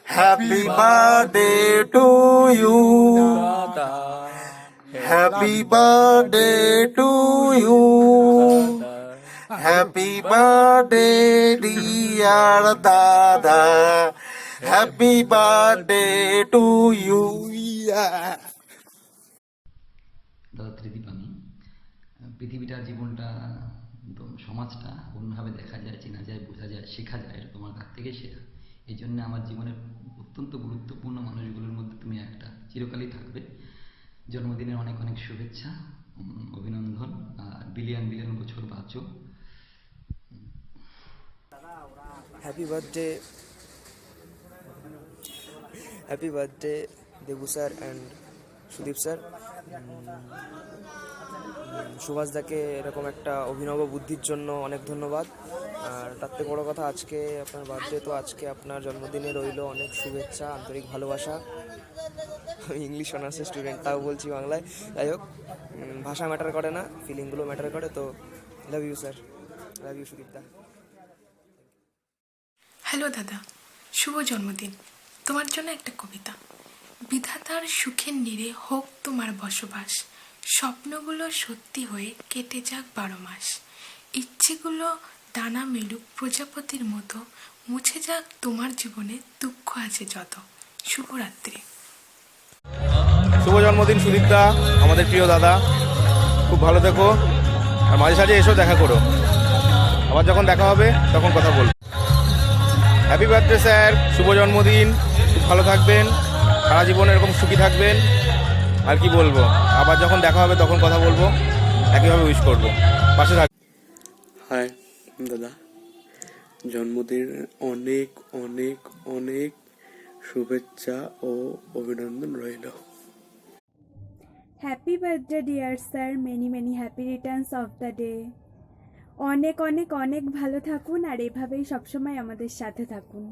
Happy birthday to you. Happy birthday to you. Happy birthday dear Dada. Happy birthday to you. Yeah. দাদা ত্রিদীপ আমি। পৃথিবীটা, জীবনটা, সমাজটা অন্যভাবে দেখা যায়, চেনা যায়, বোঝা যায়, শেখা যায়, এটা তোমার কাছ থেকে শেখা। এই জন্য আমার জীবনের অত্যন্ত গুরুত্বপূর্ণ মানুষগুলোর মধ্যে তুমি একটা, চিরকালই থাকবে। জন্মদিনের অনেক অনেক শুভেচ্ছা, অভিনন্দন, আর বিলিয়ন বিলিয়ন বছর বাঁচো। Happy birthday Debu sir and Sudip sir. সুভাষদাকে এরকম একটা অভিনব বুদ্ধির জন্য অনেক ধন্যবাদ। আর তার থেকে বড়ো কথা, আজকে আপনার বার্থডে, তো আজকে আপনার জন্মদিনে রইল অনেক শুভেচ্ছা, আন্তরিক ভালোবাসা। আমি ইংলিশ অনার্সের স্টুডেন্ট, তাও বলছি বাংলায়। যাই হোক, ভাষা ম্যাটার করে না, ফিলিংগুলো ম্যাটার করে। তো love you sir, love you সুদীপদা। হ্যালো দাদা, শুভ জন্মদিন। তোমার জন্য একটা কবিতা। বিধাতার সুখের নীড়ে হোক তোমার বসবাস, স্বপ্নগুলো সত্যি হয়ে কেটে যাক 12 মাস, ইচ্ছেগুলো ডানা মেলুক প্রজাপতির মতো, মুছে যাক তোমার জীবনে দুঃখ আছে যত। শুভরাত্রি। শুভ জন্মদিন সুদীপদা, আমাদের প্রিয় দাদা। খুব ভালো থেকো, আর মাঝে সাঝে এসো, দেখা করো। আবার যখন দেখা হবে তখন কথা বলবো। হ্যাপি বার্থডে স্যার, শুভ জন্মদিন। খুব ভালো থাকবেন, সারা জীবন এরকম সুখী থাকবেন। আর কি বলবো, আবার যখন দেখা হবে তখন কথা বলবো, একইভাবে উইশ করবো, পাশে থাকবো। হাই দাদা, জন্মদিন অনেক অনেক অনেক শুভেচ্ছা ও অভিনন্দন রইল। Happy birthday dear sir, many many happy returns of the day. অনেক অনেক অনেক ভালো থাকুন, আর এভাবেই সবসময় আমাদের সাথে থাকুন।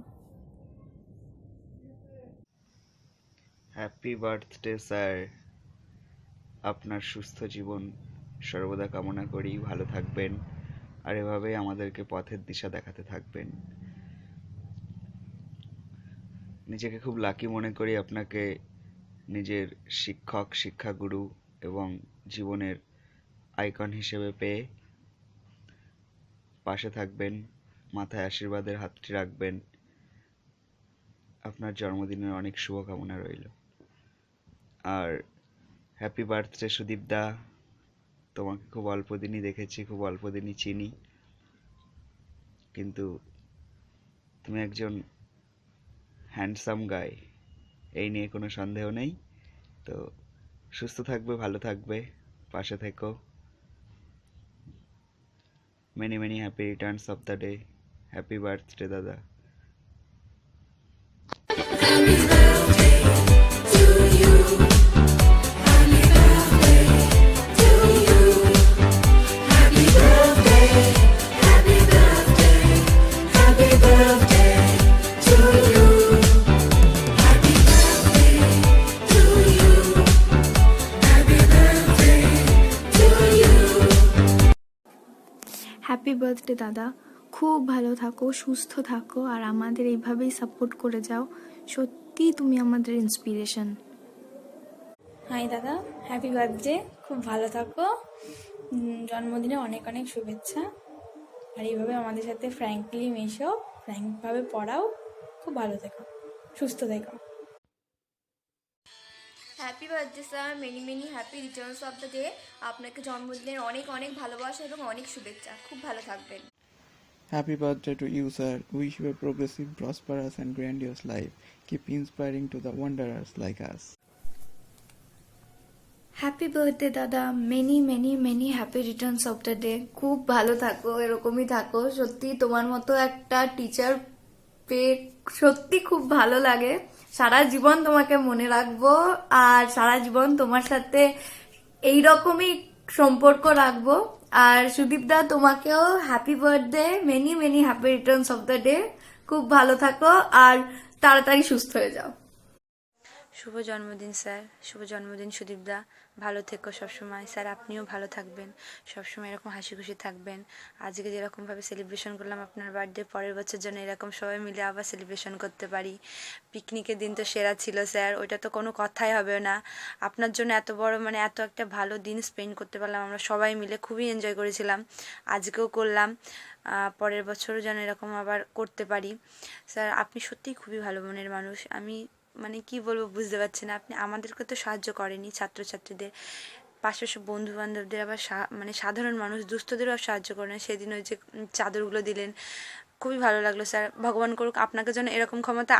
হ্যাপি বার্থডে স্যার, আপনার সুস্থ জীবন সর্বদা কামনা করি। ভালো থাকবেন, আর এভাবেই আমাদেরকে পথের দিশা দেখাতে থাকবেন। নিজেকে খুব লাকি মনে করি আপনাকে নিজের শিক্ষক, শিক্ষাগুরু এবং জীবনের আইকন হিসেবে পেয়ে। পাশে থাকবেন, মাথায় আশীর্বাদের হাতটি রাখবেন। আপনার জন্মদিনের অনেক শুভকামনা রইল। আর হ্যাপি বার্থডে সুদীপদা, তোমাকে খুব অল্প দিনই দেখেছি, খুব অল্প দিনই চিনি, কিন্তু তুমি একজন হ্যান্ডসাম গাই, এই নিয়ে কোনো সন্দেহ নেই। তো সুস্থ থাকবে, ভালো থাকবে, পাশে থেকো। Many many happy returns of the day. Happy birthday দাদা। হ্যাপি বার্থডে দাদা, খুব ভালো থাকো, সুস্থ থাকো, আর আমাদের এইভাবেই সাপোর্ট করে যাও। সত্যি তুমি আমাদের ইন্সপিরেশন। হাই দাদা, হ্যাপি বার্থডে, খুব ভালো থাকো, জন্মদিনে অনেক অনেক শুভেচ্ছা, আর এইভাবে আমাদের সাথে ফ্র্যাঙ্কলি মেশো, ফ্র্যাঙ্কভাবে পড়াও, খুব ভালো থেকো, সুস্থ থেকো। Happy birthday sir, many many happy returns of the day. আপনাকে জন্মদিনের অনেক অনেক ভালোবাসা এবং অনেক শুভেচ্ছা, খুব ভালো থাকবেন। Happy birthday to you, sir. Wish you a progressive, prosperous, and grandiose life. Keep inspiring to the wanderers like us. Happy birthday দাদা, many many many happy returns of the day. খুব ভালো থাকো, এরকমই থাকো। সত্যি তোমার মতো একটা টিচার পেয়ে সত্যি খুব ভালো লাগে। সারা জীবন তোমাকে মনে রাখবো, আর সারা জীবন তোমার সাথে এইরকমই সম্পর্ক রাখবো। আর সুদীপদা, তোমাকেও happy birthday, many many happy returns of the day. খুব ভালো থাকো আর তাড়াতাড়ি সুস্থ হয়ে যাও। শুভ জন্মদিন স্যার, শুভ জন্মদিন সুদীপদা, ভালো থেকো সবসময়। স্যার আপনিও ভালো থাকবেন, সবসময় এরকম হাসি খুশি থাকবেন। আজকে যেরকমভাবে সেলিব্রেশন করলাম আপনার বার্থডে, পরের বছর যেন এরকম সবাই মিলে আবার সেলিব্রেশন করতে পারি। পিকনিকের দিন তো সেরা ছিল স্যার, ওইটা তো কোনো কথাই হবে না। আপনার জন্য এত বড় মানে এত একটা ভালো দিন স্পেন্ড করতে পারলাম আমরা সবাই মিলে, খুবই এনজয় করেছিলাম। আজকেও করলাম, পরের বছরও যেন এরকম আবার করতে পারি। স্যার আপনি সত্যিই খুবই ভালো মনের মানুষ। আমি মানে কি বলবো বুঝতে পারছি না। আপনি আমাদেরকে তো সাহায্য করেনই, ছাত্রছাত্রীদের, পাশাপাশি বন্ধু বান্ধবদের, আবার মানে সাধারণ মানুষ দুস্থদেরও সাহায্য করেন। সেদিন ওই যে চাদরগুলো দিলেন, খুবই ভালো লাগলো স্যার। ভগবান করুক আপনাকে যেন এরকম ক্ষমতা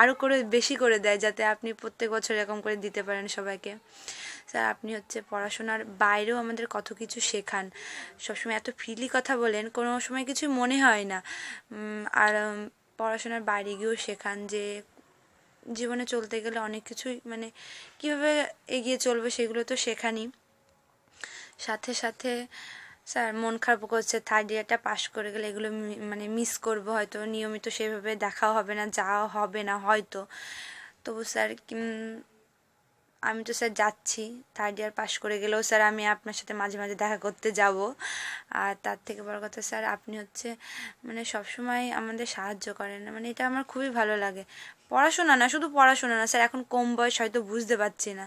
আরও করে বেশি করে দেয়, যাতে আপনি প্রত্যেক বছর এরকম করে দিতে পারেন সবাইকে। স্যার আপনি হচ্ছে পড়াশোনার বাইরেও আমাদের কত কিছু শেখান, সবসময় এত ফ্রিলি কথা বলেন, কোনো সময় কিছু মনে হয় না। আর পড়াশোনার বাইরে গিয়েও শেখান যে জীবনে চলতে গেলে অনেক কিছুই মানে কীভাবে এগিয়ে চলবে সেগুলো তো শেখানি। সাথে সাথে স্যার মন খারাপ করছে, থার্ড ইয়ারটা পাস করে গেলে এগুলো মানে মিস করবো হয়তো, নিয়মিত সেভাবে দেখাও হবে না, যাওয়া হবে না হয়তো। তবু স্যার আমি তো স্যার যাচ্ছি, থার্ড ইয়ার পাস করে গেলেও স্যার আমি আপনার সাথে মাঝে মাঝে দেখা করতে যাব। আর তার থেকে বড় কথা স্যার আপনি হচ্ছে মানে সবসময় আমাদের সাহায্য করেন, মানে এটা আমার খুবই ভালো লাগে। পড়াশোনা না, শুধু পড়াশোনা না স্যার, এখন কম বয়স হয়তো বুঝতে পারছি না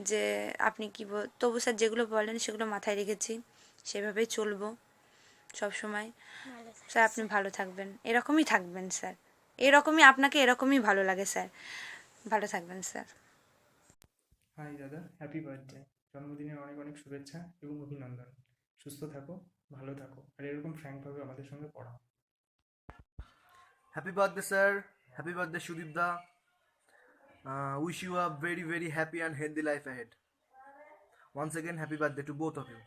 যে আপনি কী তবু স্যার যেগুলো বলেন সেগুলো মাথায় রেখেছি, সেভাবেই চলবো সবসময়। স্যার আপনি ভালো থাকবেন, এরকমই থাকবেন স্যার, এরকমই আপনাকে এরকমই ভালো লাগে স্যার, ভালো থাকবেন স্যার। হাই দাদা, হ্যাপি বার্থডে। জন্মদিনের অনেক অনেক শুভেচ্ছা এবং অভিনন্দন। সুস্থ থাকো, ভালো থাকো, আর এরকম ফ্র্যাঙ্কভাবে আমাদের সঙ্গে পড়াও। Happy birthday sir, happy birthday সুদীপদা। Wish you a very very happy and healthy life ahead. Once again, happy birthday to both of you.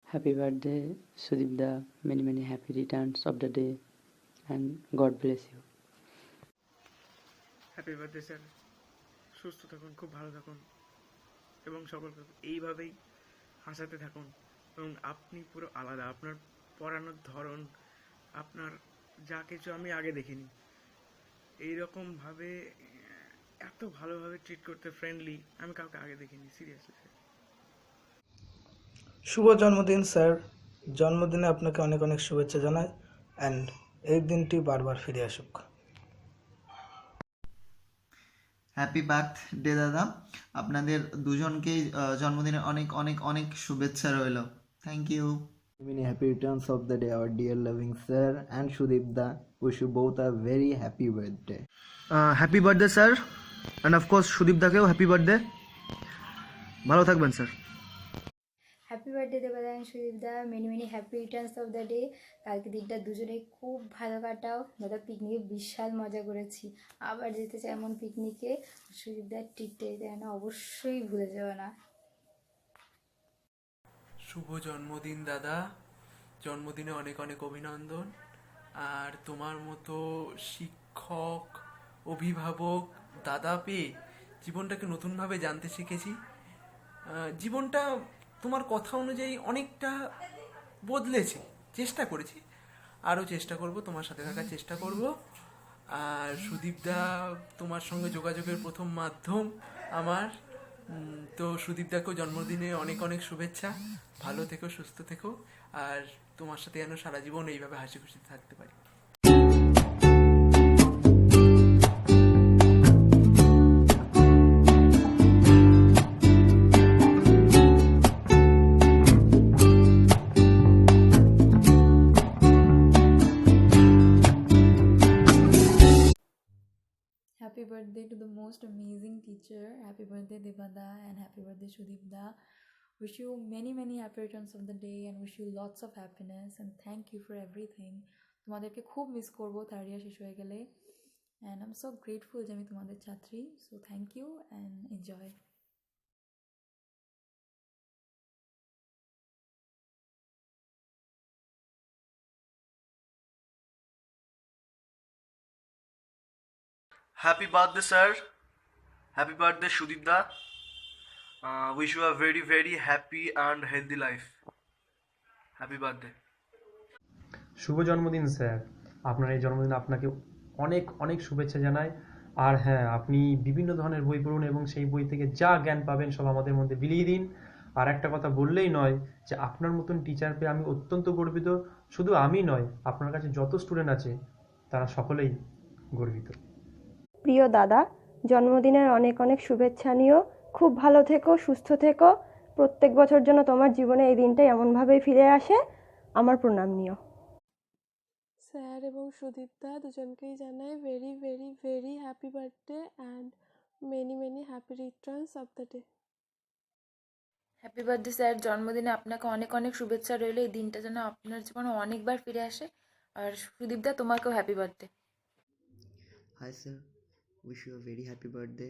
Happy birthday, Sudipda. Many, many happy returns of the day, and God bless you. Happy birthday sir, সুস্থ থাকুন, খুব ভালো থাকুন এবং সকলকে এইভাবেই হাসাতে থাকুন। এবং আপনি পুরো আলাদা, আপনার পড়ানোর ধরন, আপনার যা কিছু আমি আগে দেখিনি। এইরকমভাবে এত ভালোভাবে ট্রিট করতে ফ্রেন্ডলি আমি কাউকে আগে দেখিনি, সিরিয়াসলি স্যার। শুভ জন্মদিন স্যার, জন্মদিনে আপনাকে অনেক অনেক শুভেচ্ছা জানাই, অ্যান্ড এই দিনটি বারবার ফিরে আসুক। হ্যাপি বার্থডে দাদা, আপনাদের দুজনকেই জন্মদিনের অনেক অনেক অনেক শুভেচ্ছা রইল। Thank you. Many happy returns of the day, our dear loving sir and Sudipda. Wish you both a very happy birthday. Happy birthday sir, and of course সুদীপদাকেও হ্যাপি বার্থডে। ভালো থাকবেন স্যার। হ্যাপি বার্থডে দেবাদা and সুদীপদা, many many happy returns of the day. কালকে দিনটা দুজনেই খুব ভালো কাটাও। দাদা পিকনিকে বিশাল মজা করেছি, আবার যেতে চাই এমন পিকনিকে। সুদীপদার ট্রিটটা যেন অবশ্যই ভুলে যাবে না। শুভ জন্মদিন দাদা, জন্মদিনে অনেক অনেক অভিনন্দন। আর তোমার মতো শিক্ষক, অভিভাবক, দাদা পেয়ে জীবনটাকে নতুনভাবে জানতে শিখেছি। জীবনটা তোমার কথা অনুযায়ী অনেকটা বদলেছে, চেষ্টা করেছি, আরও চেষ্টা করব, তোমার সাথে থাকার চেষ্টা করব। আর সুদীপদা তোমার সঙ্গে যোগাযোগের প্রথম মাধ্যম আমার, তো সুদীপদাকেও জন্মদিনে অনেক অনেক শুভেচ্ছা। ভালো থেকো, সুস্থ থেকো, আর তোমার সাথে যেন সারা জীবন এইভাবে হাসি খুশি থাকতে পারি। Happy birthday to the most amazing teacher. Happy birthday Devada and happy birthday Sudipda. Wish you many many happy returns of the day and wish you lots of happiness and thank you for everything. তোমাদেরকে খুব miss করব third year শেষ হয়ে গেলে, and I'm so grateful যে আমি তোমাদের ছাত্রী. So thank you and enjoy. Happy birthday sir, happy birthday সুদীপদা। Wish you a very very happy and healthy life. Happy birthday. শুভ জন্মদিন স্যার, আপনার এই জন্মদিনে আপনাকে অনেক অনেক শুভেচ্ছা জানাই। আর হ্যাঁ, আপনি বিভিন্ন ধরনের বই পড়ুন এবং সেই বই থেকে যা জ্ঞান পাবেন সব আমাদের মধ্যে বিলিয়ে দিন। আর একটা কথা বললেই নয় যে আপনার মতন টিচার পেয়ে আমি অত্যন্ত গর্বিত। শুধু আমি নয়, আপনার কাছে যত স্টুডেন্ট আছে তারা সকলেই গর্বিত। প্রিয় দাদা, জন্মদিনের অনেক অনেক শুভেচ্ছা নিও। খুব ভালো থেকো, সুস্থ থেকো। প্রত্যেক বছর যেন তোমার জীবনে এই দিনটা এমনভাবেই ফিরে আসে। আমার প্রণাম নিও। স্যার এবং সুদীপদা দুজনকেই জানাই very very very happy birthday and many many happy returns of the day. Happy birthday sir, জন্মদিনে আপনাকে অনেক অনেক শুভেচ্ছা রইল। এই দিনটা যেন আপনার জীবনে অনেকবার ফিরে আসে। আর সুদীপদা, তোমাকেও happy birthday. Hi sir, wish you a very happy birthday.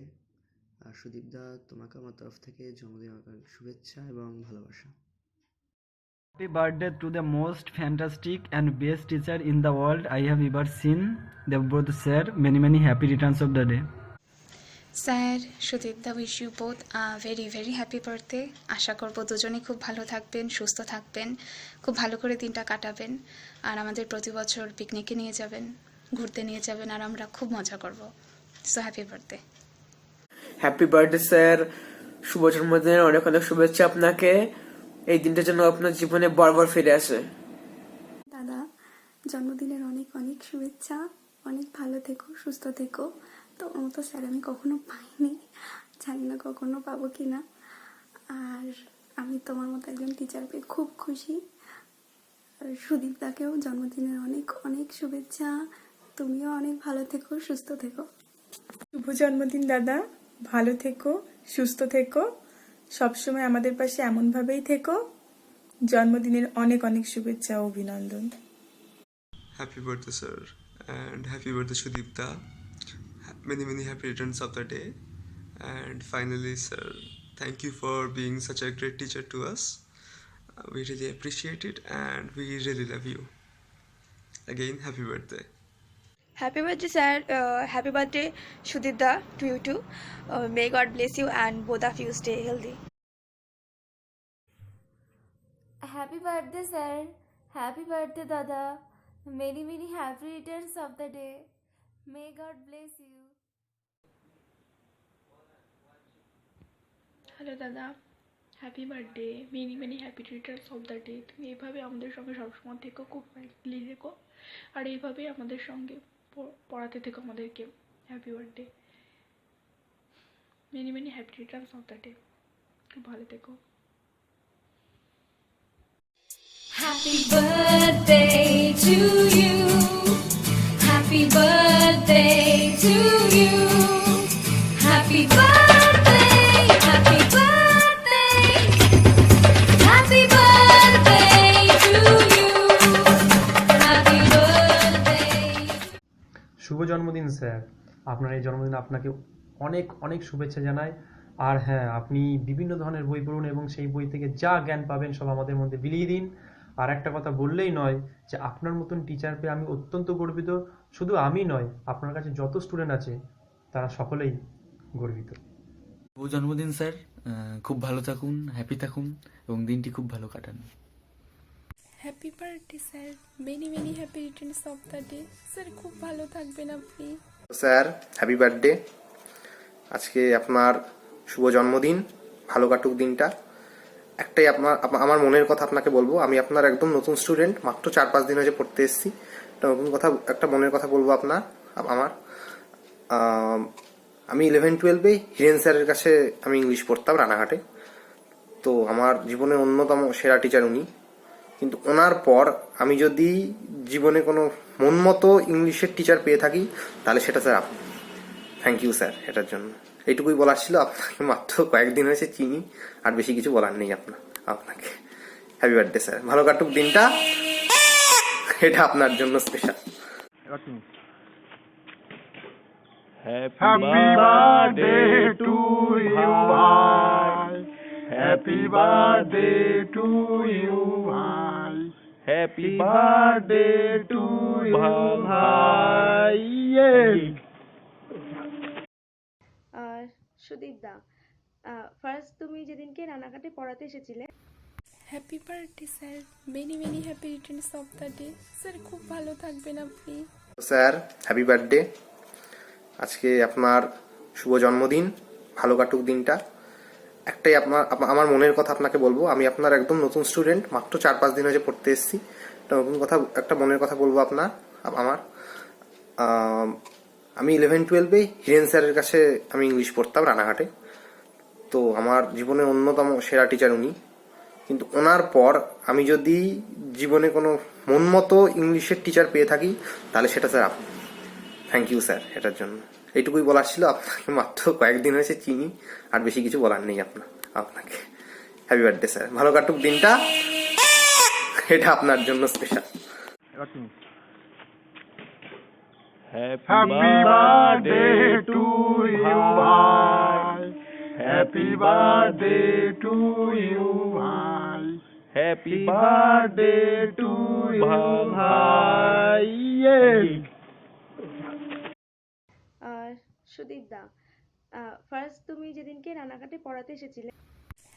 আর সুদীপদা, তোমাকে আমার তরফ থেকে জন্মদিনের শুভেচ্ছা এবং ভালোবাসা। Happy birthday to the most fantastic and best teacher in the world I have ever seen, Devbrot sir. Many many happy returns of the day. Sir, সুদীপদা, wish you both very very happy birthday. আশা করবো দুজনেই খুব ভালো থাকবেন, সুস্থ থাকবেন, খুব ভালো করে দিনটা কাটাবেন। আর আমাদের প্রতি বছর পিকনিকে নিয়ে যাবেন, ঘুরতে নিয়ে যাবেন, আর আমরা খুব মজা করব। So happy birthday. Happy birthday sir, শুভ জন্মদিনের অনেক অনেক শুভেচ্ছা আপনাকে। এই দিনটা যেন আপনার জীবনে বারবার ফিরে আসে। দাদা, জন্মদিনের অনেক অনেক শুভেচ্ছা। অনেক ভালো থেকো, সুস্থ থেকো। তোমার মতো স্যার আমি কখনো পাইনি, জানি না কখনো পাবো কি না। আর আমি তোমার মতো একজন টিচার পেয়ে খুব খুশি। আর সুদীপ দাকেও জন্মদিনের অনেক অনেক শুভেচ্ছা। তুমিও অনেক ভালো থেকো, সুস্থ থেকো। শুভ জন্মদিন দাদা, ভালো থেকো, সুস্থ থেকো, সবসময় আমাদের পাশে এমনভাবেই থেকো। জন্মদিনের অনেক অনেক শুভেচ্ছা ও অভিনন্দন। Happy birthday, sir, and happy birthday, Sudipta. Many, many happy returns of the day. And finally, sir, thank you for being such a great teacher to us. We really appreciate it, and we really love you. Again, happy birthday. Happy birthday, sir. Happy birthday, Shudipda, to you too. May God bless you and both of you stay healthy. Happy birthday sir, happy birthday দাদা। Many many happy returns of the day. May God bless you. Hello দাদা, happy birthday, many many happy returns of the day. তুমি এইভাবে আমাদের সঙ্গে সবসময় থেকো, খুব friendly থেকো, আর এইভাবেই আমাদের সঙ্গে পড়াতে থেকো আমাদেরকে। Happy birthday, many many happy returns of the day. খুব ভালো থেকো। Happy birthday to you. Happy birthday to you. Happy birthday, happy birthday. Happy birthday to you. Happy birthday. শুভ জন্মদিন স্যার, আপনার এই জন্মদিনে আপনাকে অনেক অনেক শুভেচ্ছা জানাই। আর হ্যাঁ, আপনি বিভিন্ন ধরনের বই পড়ুন এবং সেই বই থেকে যা জ্ঞান পাবেন সব আমাদের মধ্যে বিলিয়ে দিন। আর একটা কথা বললেই নয় যে আপনার মতন টিচার পেয়ে আমি অত্যন্ত গর্বিত। শুধু আমি নয়, আপনার কাছে যত স্টুডেন্ট আছে তারা সকলেই গর্বিত। শুভ জন্মদিন স্যার, খুব ভালো থাকুন, হ্যাপি থাকুন এবং দিনটি খুব ভালো কাটান। Happy birthday sir, many many happy returns of the day. Sir, খুব ভালো থাকবেন আপনি। Sir, happy birthday. আজকে আপনার শুভ জন্মদিন, ভালো কাটুক দিনটা। একটাই আমার মনের কথা আপনাকে বলবো। আমি আপনার একদম নতুন স্টুডেন্ট, মাত্র 4-5 দিন হয়েছে পড়তে এসেছি। একটা মনের কথা বলবো আমার আমি 11-12-এ হিরেন স্যারের কাছে আমি ইংলিশ পড়তাম রানাঘাটে। তো আমার জীবনের অন্যতম সেরা টিচার উনি। কিন্তু ওনার পর আমি যদি জীবনে কোনো মন মতো ইংলিশের টিচার পেয়ে থাকি তাহলে সেটা স্যার আপনি। থ্যাংক ইউ স্যার এটার জন্য। এইটুকুই বলার ছিল। আপনাকে মাত্র কয়েকদিন হয়েছে চিনি, আর বেশি কিছু বলার নেই আপনাকে। হ্যাপি বার্থডে স্যার, ভালো কাটুক দিনটা, এটা আপনার জন্য special. Happy birthday to you, bhai. Happy birthday to you, bhai. Happy birthday to you, bhai. আর সুদীপ দা, ফার্স্ট তুমি যেদিনকে রানাঘাটে পড়াতে এসেছিলে। Happy birthday sir, many many happy returns of the day. Sir, খুব ভালো থাকবেন আপনি। Sir, happy birthday. আজকে আপনার শুভ জন্মদিন, ভালো কাটুক দিনটা। একটাই আমার মনের কথা আপনাকে বলবো, আমি আপনার একদম নতুন স্টুডেন্ট, মাত্র 4-5 দিন হয়েছে পড়তে এসেছি। একটা মনের কথা বলবো আমার আমি 11-12-এ হিরেন স্যারের কাছে আমি ইংলিশ পড়তাম রানাঘাটে। তো আমার জীবনের অন্যতম সেরা টিচার উনি। কিন্তু ওনার পর আমি যদি জীবনে কোনো মন মতো ইংলিশের টিচার পেয়ে থাকি তাহলে সেটা স্যার আপনি। থ্যাংক ইউ স্যার এটার জন্য। এইটুকুই বলার ছিল, আপনাকে মাত্র কয়েকদিন হয়েছে চিনি, আর বেশি কিছু বলার নেই আপনাকে। হ্যাপি বার্থডে স্যার, ভালো কাটুক দিনটা, এটা আপনার জন্য special. Happy birthday to you, bhai. Happy birthday to you, bhai. Happy birthday to you, bhai. Yes. আর সুদীপ দা, ফার্স্ট তুমি যেদিনকে রানাঘাটে পড়াতে এসেছিলে,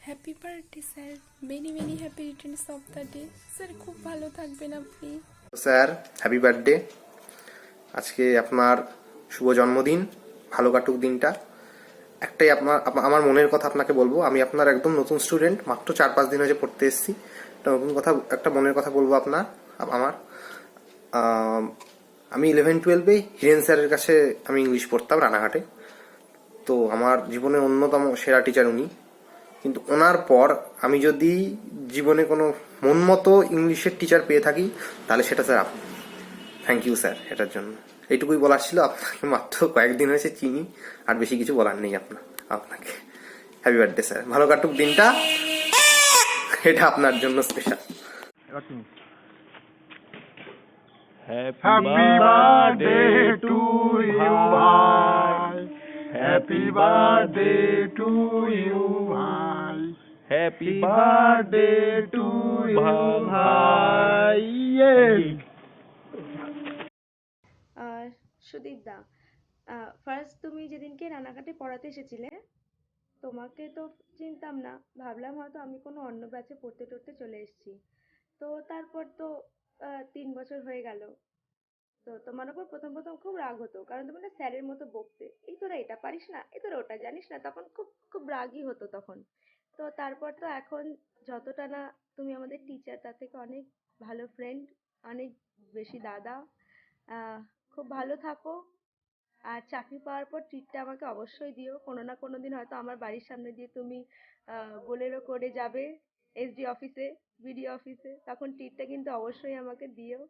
happy birthday sir, many many happy returns of the day. Sir খুব ভালো থাকবেন আপনি। স্যার হ্যাপি বার্থডে, আজকে আপনার শুভ জন্মদিন, ভালো কাটুক দিনটা। একটাই আমার মনের কথা আপনাকে বলবো, আমি আপনার একদম নতুন স্টুডেন্ট, মাত্র 4-5 দিন হয়েছে পড়তে এসেছি। একটা মনের কথা বলবো আমার আমি 11-12-এ হিরেন স্যারের কাছে আমি ইংলিশ পড়তাম রানাঘাটে। তো আমার জীবনের অন্যতম সেরা টিচার উনি। কিন্তু ওনার পর আমি যদি জীবনে কোনো মন মতো ইংলিশের টিচার পেয়ে থাকি তাহলে সেটা স্যার আপনি। থ্যাংক ইউ স্যার এটার জন্য। এইটুকুই বলার ছিল, আপনাকে মাত্র কয়েকদিন হয়েছে চিনি, আর বেশি কিছু বলার নেই আপনাকে। হ্যাপি বার্থডে স্যার, ভালো কাটুক দিনটা, এটা আপনার জন্য special. Happy birthday to you, bhai. Happy birthday to you, bhai. Happy birthday to you, bhai. Yes. আর সুদীপ দা, ফার্স্ট তুমি যেদিনকে রানাঘাটে পড়াতে এসেছিলে, তোমাকে তো চিনতাম না, ভাবলাম হয়তো আমি কোনো অন্য ব্যাচে পড়তে চলে এসেছি। তো তারপর তো 3 বছর হয়ে গেল। তো তোমার উপর প্রথম খুব রাগ হতো, কারণ তুমি না স্যারের মতো বকতে, এই তোরা এটা পারিস না, এই তোরা ওটা জানিস না, তখন খুব খুব রাগই হতো তখন। তো তারপর তো এখন যতটা না তুমি আমাদের টিচার, তার থেকে অনেক ভালো ফ্রেন্ড, অনেক বেশি দাদা। খুব ভালো থাকো, আর চাকরি পাওয়ার পর ট্রিটটা আমাকে অবশ্যই দিও। কোনো না কোনো দিন হয়তো আমার বাড়ির সামনে দিয়ে তুমি বোলেরো করে যাবে এসডি অফিসে, বিডি অফিসে, তখন ট্রিটটা কিন্তু অবশ্যই আমাকে দিও।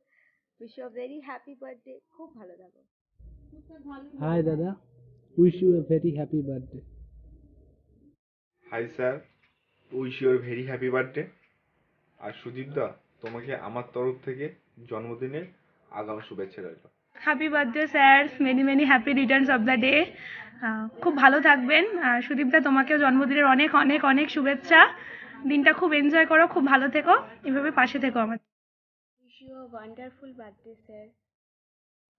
Wish you a very happy birthday, খুব ভালো থাকো। হাই দাদা, wish you a very happy birthday. Hi sir, wish your very happy birthday. আর সুদীপ দা, তোমাকে আমার তরফ থেকে জন্মদিনের আগাম শুভেচ্ছা রইল। Happy birthday sir, many many happy returns of the day. খুব ভালো থাকবেন। সুদীপদা, তোমাকেও জন্মদিনের অনেক অনেক অনেক শুভেচ্ছা। দিনটা খুব এনজয় করো, খুব ভালো থেকো, এভাবে পাশে থেকো আমার। Wish you a wonderful birthday sir.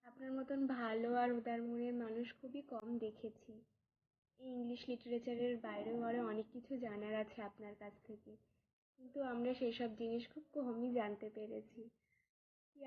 আপনার মতন ভালো আর উদার মনের মানুষ খুবই কম দেখেছি। এই ইংলিশ লিটারেচারের বাইরেও আরও অনেক কিছু জানার আছে আপনার কাছ থেকে, কিন্তু আমরা সেসব জিনিস খুব কমই জানতে পেরেছি।